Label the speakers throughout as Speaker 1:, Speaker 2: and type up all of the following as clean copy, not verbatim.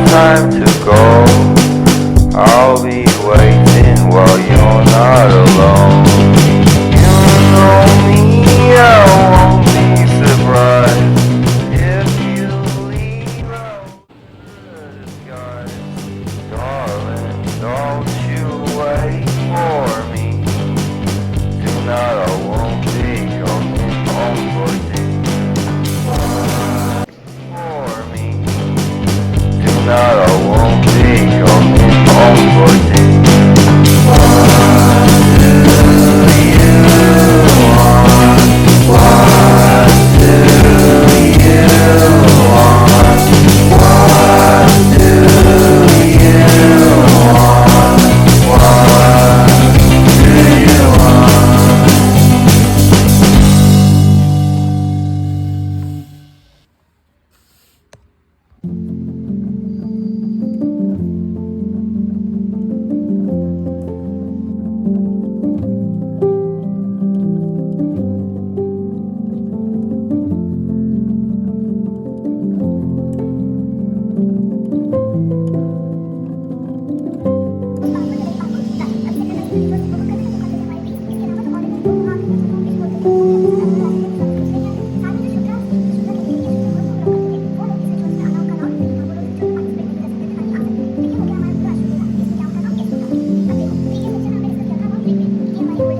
Speaker 1: Time to go. I'll be waiting while you're not alone. You know me, I won't be surprised if you leave out the disguise. Darling, don't you wait for me. Tonight I won't be coming home for Tonight I won't be coming home for tea. What do you want? What do you want? What do you want? What do you want?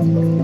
Speaker 2: Thank you.